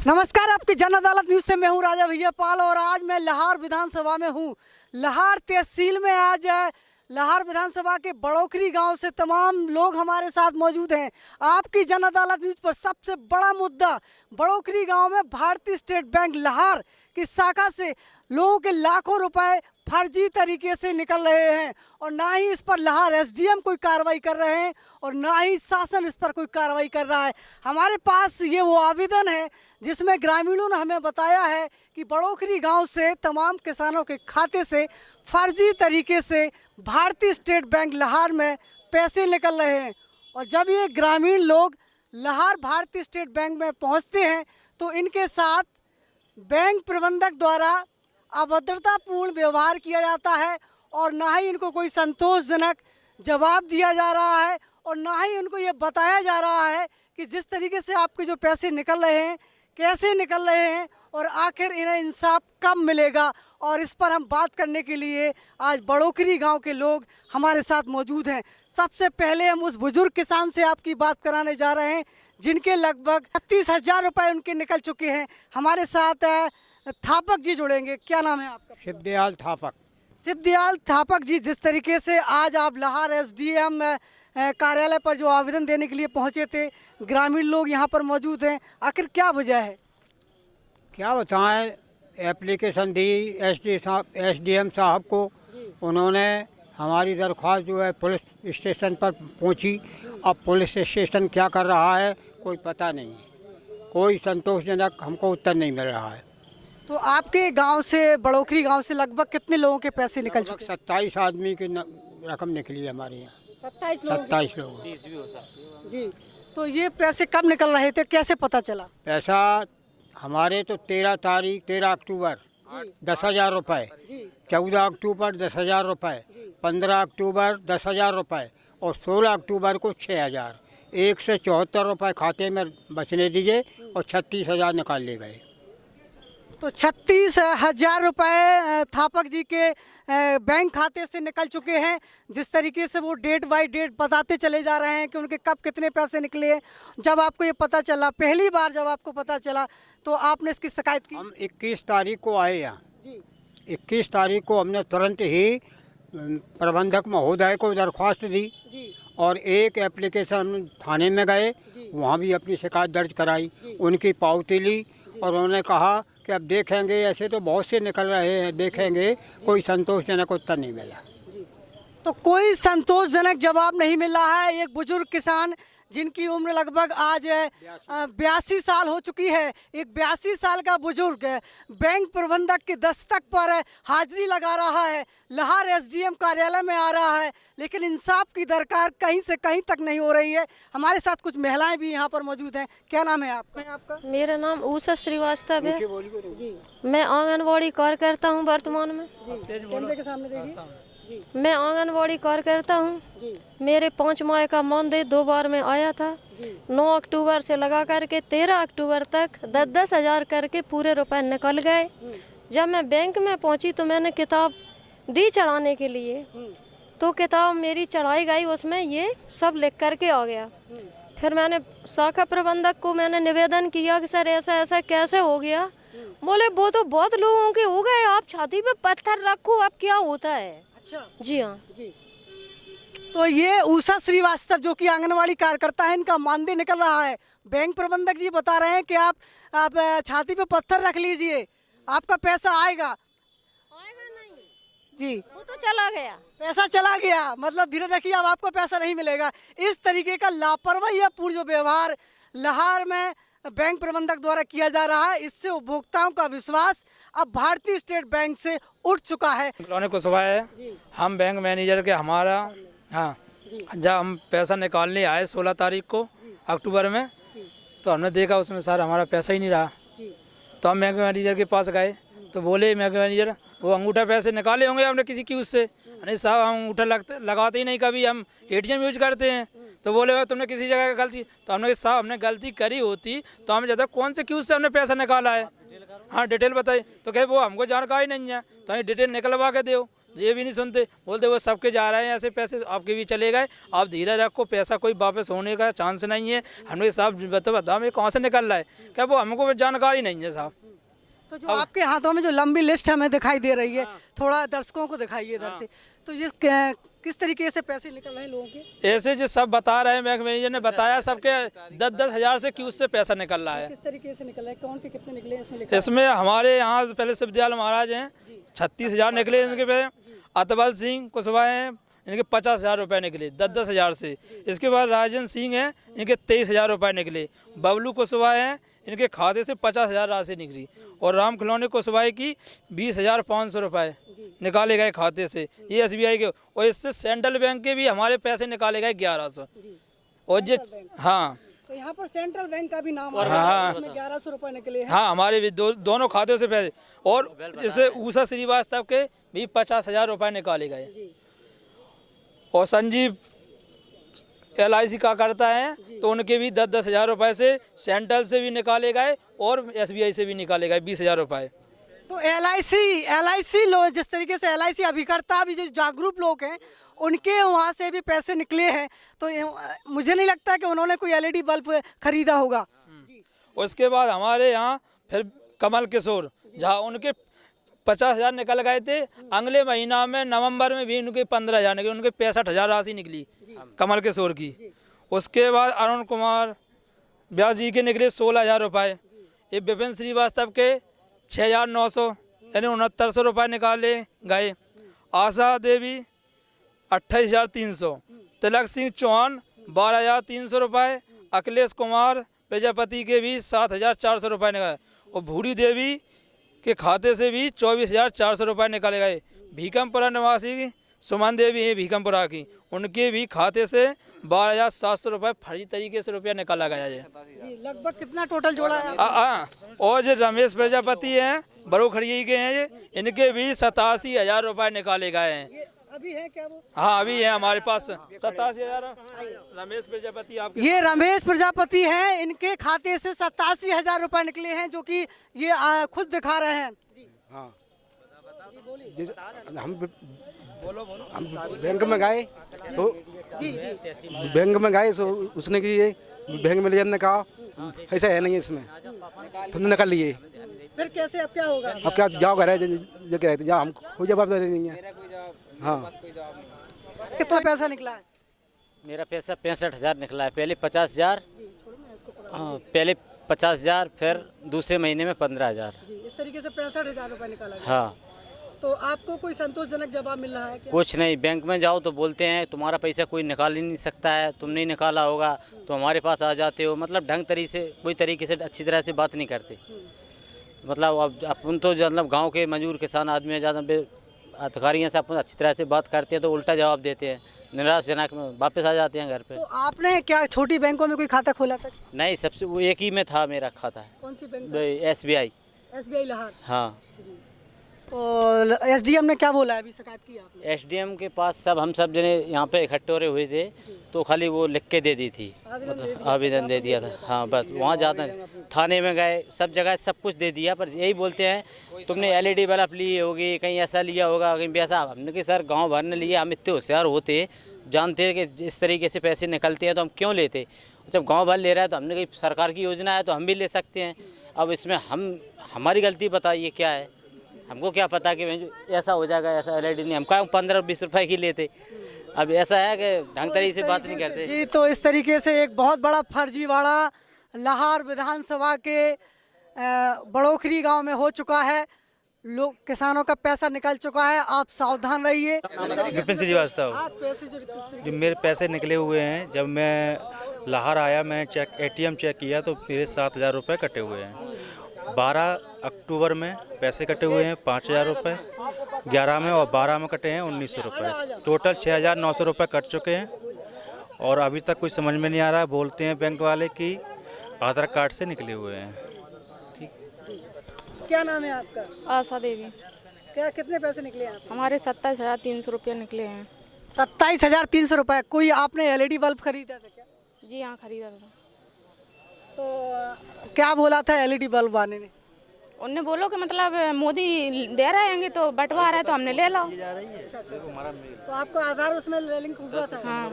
नमस्कार, आपकी जन अदालत न्यूज से मैं हूं राजा भैया पाल और आज मैं लाहौर विधानसभा में हूं। लाहौर तहसील में आज लाहौर विधानसभा के बड़ोखरी गांव से तमाम लोग हमारे साथ मौजूद हैं। आपकी जन अदालत न्यूज पर सबसे बड़ा मुद्दा बड़ोखरी गांव में भारतीय स्टेट बैंक लाहौर की शाखा से लोगों के लाखों रुपए फर्जी तरीके से निकल रहे हैं और ना ही इस पर लाहौर एसडीएम कोई कार्रवाई कर रहे हैं और ना ही शासन इस पर कोई कार्रवाई कर रहा है। हमारे पास ये वो आवेदन है जिसमें ग्रामीणों ने हमें बताया है कि बड़ोखरी गांव से तमाम किसानों के खाते से फर्जी तरीके से भारतीय स्टेट बैंक लाहौर में पैसे निकल रहे हैं। और जब ये ग्रामीण लोग लाहौर भारतीय स्टेट बैंक में पहुंचते हैं तो इनके साथ बैंक प्रबंधक द्वारा अभद्रतापूर्ण व्यवहार किया जाता है और ना ही इनको कोई संतोषजनक जवाब दिया जा रहा है और ना ही उनको ये बताया जा रहा है कि जिस तरीके से आपके जो पैसे निकल रहे हैं कैसे निकल रहे हैं और आखिर इन्हें इंसाफ कब मिलेगा। और इस पर हम बात करने के लिए आज बड़ोखरी गांव के लोग हमारे साथ मौजूद हैं। सबसे पहले हम उस बुजुर्ग किसान से आपकी बात कराने जा रहे हैं जिनके लगभग 36,000 रुपये उनके निकल चुके हैं। हमारे साथ थापक जी जुड़ेंगे। क्या नाम है आपका? शिवदयाल थापक। शिवदयाल थापक जी, जिस तरीके से आज आप लाहौर एसडीएम कार्यालय पर जो आवेदन देने के लिए पहुंचे थे, ग्रामीण लोग यहां पर मौजूद हैं, आखिर क्या वजह है? क्या बताएं, एप्लीकेशन दी एसडीएम साहब को। उन्होंने हमारी दरख्वास्त जो है पुलिस स्टेशन पर पहुंची। अब पुलिस स्टेशन क्या कर रहा है कोई पता नहीं है, कोई संतोषजनक हमको उत्तर नहीं मिल रहा है। तो आपके गांव से बड़ोखरी गांव से लगभग कितने लोगों के पैसे निकल चुके? 27 आदमी की रकम निकली है हमारे यहाँ। 27 लोग? 27 लोग। 30 भी हो सकता जी। तो ये पैसे कब निकल रहे थे, कैसे पता चला? पैसा हमारे तो 13 अक्टूबर 10,000 रुपये, 14 अक्टूबर 10,000 रुपये, 15 अक्टूबर 10,000 रुपये और 16 अक्टूबर को 6,000। 174 रुपये खाते में बचने दीजिए और 36,000 निकाल ले गए। तो 36,000 रुपये थापक जी के बैंक खाते से निकल चुके हैं। जिस तरीके से वो डेट बाई डेट बताते चले जा रहे हैं कि उनके कब कितने पैसे निकले हैं। जब आपको ये पता चला, पहली बार जब आपको पता चला तो आपने इसकी शिकायत की? हम 21 तारीख को आए यहाँ। 21 तारीख को हमने तुरंत ही प्रबंधक महोदय को दरख्वास्त दी और एक एप्लीकेशन थाने में गए, वहाँ भी अपनी शिकायत दर्ज कराई, उनकी पावती ली और उन्होंने कहा कि अब देखेंगे, ऐसे तो बहुत से निकल रहे हैं, देखेंगे। कोई संतोषजनक उत्तर नहीं मिला। तो कोई संतोषजनक जवाब नहीं मिला है। एक बुजुर्ग किसान जिनकी उम्र लगभग आज 82 साल हो चुकी है, एक 82 साल का बुजुर्ग बैंक प्रबंधक के दस्तक पर हाजिरी लगा रहा है, लाहौर एसडीएम कार्यालय में आ रहा है, लेकिन इंसाफ की दरकार कहीं से कहीं तक नहीं हो रही है। हमारे साथ कुछ महिलाएं भी यहाँ पर मौजूद हैं। क्या नाम है आपका? मेरा नाम उषा श्रीवास्तव है। मैं आंगनबाड़ी कार्यकर्ता हूँ वर्तमान में। कैमरे के सामने देखिए। मैं आंगनबाड़ी कार्यकर्ता हूँ। मेरे 5 माह का मानदेय 2 बार में आया था। 9 अक्टूबर से लगा करके 13 अक्टूबर तक 10-10 हज़ार करके पूरे रुपए निकल गए। जब मैं बैंक में पहुँची तो मैंने किताब दी चढ़ाने के लिए, तो किताब मेरी चढ़ाई गई, उसमें ये सब लिख करके आ गया। फिर मैंने शाखा प्रबंधक को मैंने निवेदन किया कि सर ऐसा ऐसा कैसे हो गया। बोले वो तो बहुत लोगों के हो गए, आप छाती पे पत्थर रखो, अब क्या होता है। जी हाँ। तो ये उषा श्रीवास्तव जो कि आंगनवाड़ी कार्यकर्ता है, इनका मानदेय निकल रहा है। बैंक प्रबंधक जी बता रहे हैं कि आप छाती पे पत्थर रख लीजिए, आपका पैसा आएगा। नहीं जी, वो तो चला गया, पैसा चला गया, मतलब धीरे रखिए, अब आपको पैसा नहीं मिलेगा। इस तरीके का लापरवाही पूर्ण जो व्यवहार लाहौर में बैंक प्रबंधक द्वारा किया जा रहा है, इससे उपभोक्ताओं का विश्वास अब भारतीय स्टेट बैंक से उठ चुका है। को सुबह है हम बैंक मैनेजर के हमारा जब हम पैसा निकालने आए 16 तारीख को अक्टूबर में, तो हमने देखा उसमें सर हमारा पैसा ही नहीं रहा। तो हम बैंक मैनेजर के पास गए तो बोले बैंक मैनेजर वो अंगूठा पैसे निकाले होंगे आपने किसी की उससे। नहीं साहब, हम अंगूठा लगाते ही नहीं, कभी हम एटीएम यूज करते हैं। तो बोले तुमने किसी जगह गलती, तो हमने साहब हमने गलती करी होती तो हमें ज़्यादा कौन से क्यूज से हमने पैसा निकाला है। हाँ डिटेल बताइए। तो कहे वो हमको जानकारी नहीं है, तो हमें डिटेल निकलवा के दो। ये भी नहीं सुनते, बोलते वो सबके जा रहे हैं ऐसे पैसे, आपके भी चले गए, आप धीरे रखो, पैसा कोई वापस होने का चांस नहीं है। हमने साहब बताओ हमें कहाँ से निकल रहा है, क्या वो हमको जानकारी नहीं है साहब। तो जो आपके हाथों में जो लंबी लिस्ट हमें दिखाई दे रही है, थोड़ा दर्शकों को दिखाइए इधर से, तो ये किस तरीके से पैसे निकल रहे हैं लोगों के? ऐसे जो सब बता रहे हैं, बैंक मैनेजर ने बताया सबके 10-10 हज़ार से क्यूज से पैसा निकल रहा है। किस तरीके से निकल रहा है, कौन के कितने निकले हैं इसमें लिखा है? इसमें हमारे यहाँ पहले शिवदयाल महाराज हैं, 36,000 निकले इनके पे। अतबल सिंह कुशवाहा हैं, इनके 50,000 रुपये निकले 10-10 हज़ार से। इसके बाद राजन सिंह हैं, इनके 23,000 रुपये निकले। बबलू कुशवाहा हैं, इनके खाते से 50,000 राशि निकली। और राम खिलौने कुशवाहा की 20,500 रुपये निकाले गए खाते से, ये SBI के। और इससे सेंट्रल बैंक के भी हमारे पैसे निकाले गए 1100। और जो हाँ, तो यहाँ पर सेंट्रल बैंक का भी नाम आ हाँ, रहा है, हाँ। इसमें 1100 रुपये निकले हैं। हाँ, हमारे भी दोनों खातों से पैसे। और जैसे ऊषा श्रीवास्तव के भी 50,000 रुपये निकाले गए। और संजीव LIC का करता है, तो उनके भी 10-10 हज़ार रुपये से सेंट्रल से भी निकाले गए और SBI से भी निकाले गए 20,000 रुपये। तो LIC लोग, जिस तरीके से LIC अभिकर्ता भी जो जागरूक लोग हैं, उनके वहाँ से भी पैसे निकले हैं, तो मुझे नहीं लगता कि उन्होंने कोई LED बल्ब खरीदा होगा। उसके बाद हमारे यहाँ फिर कमल किशोर, जहाँ उनके 50,000 निकल गए थे। अगले महीना में नवंबर में भी उनके 15,000 निकले, उनके 65,000 राशि निकली कमल किशोर की। उसके बाद अरुण कुमार व्यास जी के निकले 16,000 रुपये। ये विपिन श्रीवास्तव के 6,900 यानी 6900 रुपये निकाले गए। आशा देवी 28,300। तिलक सिंह चौहान 12,300 रुपये। अखिलेश कुमार प्रजापति के भी 7,400 रुपये निकाले। और भूरी देवी के खाते से भी 24,400 रुपये निकाले गए। भीकमपुरा निवासी सुमन देवी है भीकमपुरा की, उनके भी खाते से 12,700 रुपये फर्जी तरीके से रुपया निकाला गया है। जी, लगभग कितना टोटल जोड़ा है? और जो रमेश प्रजापति हैं बड़ोखड़िया के हैं, ये इनके भी 87,000 रुपये निकाले गए हैं। ये अभी है क्या वो? हाँ, अभी है हमारे पास 87,000। रमेश प्रजापति आपके, ये रमेश प्रजापति हैं, इनके खाते से 87,000 रुपये निकले हैं, जो कि ये खुद दिखा रहे हैं। जी हाँ, बोलिए। हम बैंक में गए तो जी बैंक में गए तो उसने कि ये बैंक मैनेजर ने कहा ऐसा है नहीं है इसमें, तुमने निकाल लिए। फिर कैसे, अब क्या होगा? अब क्या जाओ घर जगह रहते जाओ, हमको कोई जवाबदारी नहीं है। हाँ, कितना पैसा निकला है? मेरा पैसा 65,000 निकला है। पहले 50,000, हाँ पहले 50,000, फिर दूसरे महीने में 15,000। इस तरीके से 65,000 रुपये निकाला गया। हाँ। तो आपको कोई संतोषजनक जवाब मिल रहा है क्या? कुछ नहीं, बैंक में जाओ तो बोलते हैं तुम्हारा पैसा कोई निकाल ही नहीं सकता है, तुम नहीं निकाला होगा तो हमारे पास आ जाते हो। मतलब ढंग कोई तरीके से अच्छी तरह से बात नहीं करते। मतलब अब अपन तो मतलब गांव के मजदूर किसान आदमी है, ज़्यादा अधिकारियों से अपन अच्छी तरह से बात करते हैं तो उल्टा जवाब देते हैं, निराशजनक में वापस आ जाते हैं घर पे। तो आपने क्या छोटी बैंकों में कोई खाता खोला था? नहीं, सबसे वो एक ही में था मेरा खाता है। कौन सी बैंक? SBI। SBI लाहौर। हाँ। तो SDM ने क्या बोला है, अभी शिकायत की आपने? SDM के पास हम सब जने यहाँ पे इकट्ठे हो रहे हुए थे, तो खाली वो लिख के दे दी थी, मतलब आवेदन दे दिया था। हाँ बस, वहाँ जाता थाने में गए, सब जगह सब कुछ दे दिया, पर यही बोलते हैं तुमने LED बल्ब लिए होगी, कहीं ऐसा लिया होगा, कहीं वैसा। हमने कि सर गांव भर ने लिया, हम इतने होशियार होते, जानते कि इस तरीके से पैसे निकलते हैं तो हम क्यों लेते। जब गाँव भर ले रहा है तो हमने कही सरकार की योजना है तो हम भी ले सकते हैं। अब इसमें हमारी गलती बताइए क्या है? हमको क्या पता कि ऐसा हो जाएगा, ऐसा LED नहीं, हम कहा 15-20 रुपए की लेते। अब ऐसा है कि ढंग तरीके से बात नहीं करते जी। तो इस तरीके से एक बहुत बड़ा फर्जीवाड़ा लाहौर विधानसभा के बड़ोखरी गांव में हो चुका है। लोग, किसानों का पैसा निकल चुका है, आप सावधान रहिए। विपिन श्रीवास्तव, जो मेरे पैसे निकले हुए हैं, जब मैं लाहौर आया मैंने ATM चेक किया तो मेरे 7,000 रुपये कटे हुए हैं। 12 अक्टूबर में पैसे कटे हुए हैं 5,000 रुपये, 11 में और 12 में कटे हैं 1,900 रुपये। टोटल 6,900 रुपये कट चुके हैं और अभी तक कुछ समझ में नहीं आ रहा है। बोलते हैं बैंक वाले कि आधार कार्ड से निकले हुए हैं। क्या नाम है आपका? आशा देवी। क्या, कितने पैसे निकले हैं आपके? हमारे 27,300 रुपये निकले हैं। 27,300 रुपये। कोई आपने LED बल्ब खरीदा था क्या? जी हाँ, खरीदा था। तो क्या बोला था LED बल्ब वाले ने? उनने बोलो कि मतलब मोदी दे रहे हैं तो बंटवा रहे तो हमने ले लो। तो आपका आधार उसमें लिंक हुआ था? हाँ।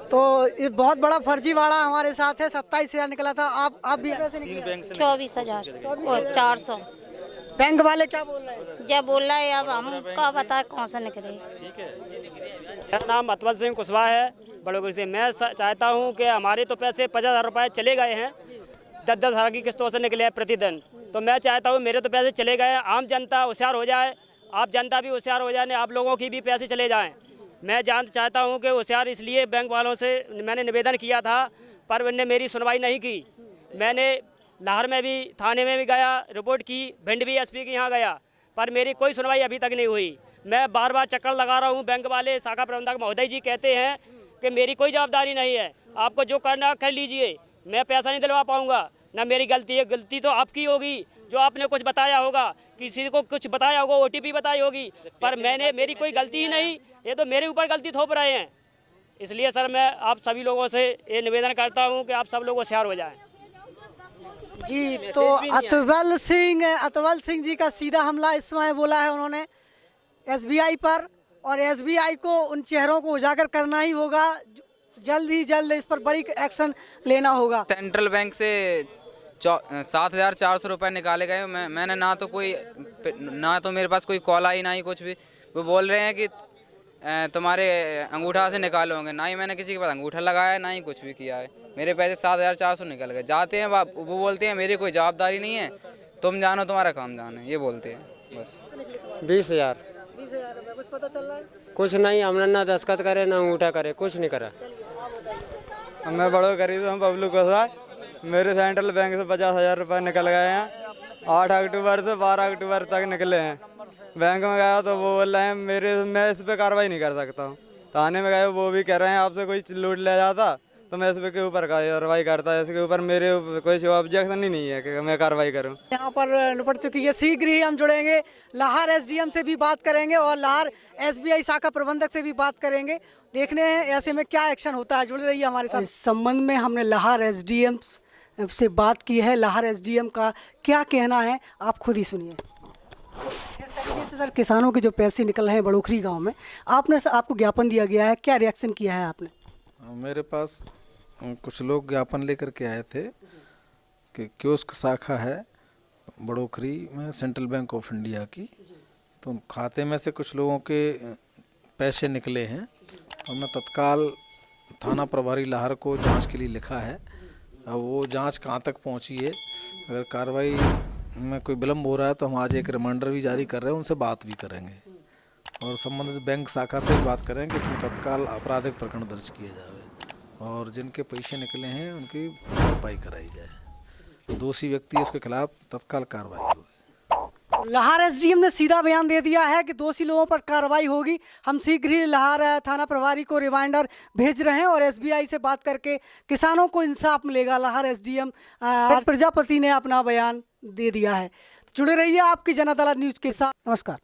तो ये बहुत बड़ा फर्जीवाड़ा हमारे साथ है। 27,000 निकला था। आप भी पैसे निकले? 24,000 और 400। बैंक वाले क्या बोल रहे हैं? जब बोल रहा है अब हमका पता कौन सा निकले। मेरा नाम अतवल सिंह कुशवाहा है बड़ोगरी से। मैं चाहता हूं कि हमारे तो पैसे 50,000 रुपये चले गए हैं, 10-10 हज़ार की किस्तों से निकले हैं प्रतिदिन। तो मैं चाहता हूं मेरे तो पैसे चले गए, आम जनता होशियार हो जाए, आप जनता भी होशियार हो जाए, आप लोगों की भी पैसे चले जाएं। मैं चाहता हूं कि होशियार इसलिए बैंक वालों से मैंने निवेदन किया था, पर उन्होंने मेरी सुनवाई नहीं की। मैंने लाहौर में भी थाने में भी गया, रिपोर्ट की, भिंड भी एसपी के यहाँ गया, पर मेरी कोई सुनवाई अभी तक नहीं हुई। मैं बार बार चक्कर लगा रहा हूँ। बैंक वाले शाखा प्रबंधक महोदय जी कहते हैं कि मेरी कोई जवाबदारी नहीं है, आपको जो करना कर लीजिए, मैं पैसा नहीं दिलवा पाऊँगा, ना मेरी गलती है। गलती तो आपकी होगी, जो आपने कुछ बताया होगा, किसी को कुछ बताया होगा, OTP बताई होगी, पर मेरी कोई गलती ही नहीं। ये तो मेरे ऊपर गलती थोप रहे हैं। इसलिए सर मैं आप सभी लोगों से ये निवेदन करता हूँ कि आप सब लोग होशियार हो जाएं। जी, तो अतवल सिंह जी का सीधा हमला इस समय बोला है उन्होंने SBI पर, और SBI को उन चेहरों को उजागर करना ही होगा। जल्द ही जल्द इस पर बड़ी एक्शन लेना होगा। सेंट्रल बैंक से 7,400 रुपये निकाले गए। मैंने ना तो मेरे पास कोई कॉल आई, ना ही कुछ भी। वो बोल रहे हैं कि तुम्हारे अंगूठा से निकालोगे, ना ही मैंने किसी के पास अंगूठा लगाया है, ना ही कुछ भी किया है। मेरे पैसे 7,400 निकल गए। जाते हैं वो बोलते हैं मेरी कोई जवाबदारी नहीं है, तुम जानो तुम्हारा काम जानो, ये बोलते हैं बस। 20,000 रुपये कुछ पता चल रहा है? कुछ नहीं, हमने ना दस्तखत करे ना अंगूठा करे, कुछ नहीं करा। मैं बड़ो गरीब हूँ, बबलू कुशवाहा। मेरे सेंट्रल बैंक से 50,000 रुपये निकल गए हैं। 8 अक्टूबर से 12 अक्टूबर तक निकले हैं। बैंक में गया तो वो बोल रहे हैं मैं इस पर कार्रवाई नहीं कर सकता हूँ। थाने में गए, वो भी कह रहे हैं आपसे कोई लूट ले जाता तो मैं इस के ऊपर कार्रवाई करता है। इसके ऊपर मेरे कोई ऑब्जेक्शन ही नहीं है कि मैं कार्रवाई करूं। यहाँ पर निपट चुकी है। शीघ्र ही हम जुड़ेंगे, लाहौर SDM से भी बात करेंगे और लाहौर SBI शाखा प्रबंधक से भी बात करेंगे। देखने हैं ऐसे में क्या एक्शन होता है। जुड़ रही है हमारे साथ। इस संबंध में हमने लाहौर SDM से बात की है। लाहौर SDM का क्या कहना है आप खुद ही सुनिए। जिस तरीके से सर किसानों के जो पैसे निकल रहे हैं बड़ोखरी गाँव में, आपको ज्ञापन दिया गया है, क्या रिएक्शन किया है आपने? मेरे पास कुछ लोग ज्ञापन लेकर के आए थे कि कियोस्क शाखा है बड़ोखरी में सेंट्रल बैंक ऑफ इंडिया की, तो खाते में से कुछ लोगों के पैसे निकले हैं। हमने तत्काल थाना प्रभारी लाहौर को जांच के लिए लिखा है। अब वो जांच कहाँ तक पहुंची है, अगर कार्रवाई में कोई विलम्ब हो रहा है तो हम आज एक रिमाइंडर भी जारी कर रहे हैं, उनसे बात भी करेंगे और संबंधित बैंक शाखा से भी बात करेंगे कि इसमें तत्काल आपराधिक प्रकरण दर्ज किए जाए और जिनके पैसे निकले हैं उनकी भरपाई कराई जाए। दोषी व्यक्ति है उसके खिलाफ तत्काल कार्रवाई होगी। लाहौर SDM ने सीधा बयान दे दिया है कि दोषी लोगों पर कार्रवाई होगी। हम शीघ्र ही लाहौर थाना प्रभारी को रिमाइंडर भेज रहे हैं और SBI से बात करके किसानों को इंसाफ मिलेगा। लाहौर SDM प्रजापति ने अपना बयान दे दिया है। जुड़े रहिए आपकी जन अदालत न्यूज़ के साथ। नमस्कार।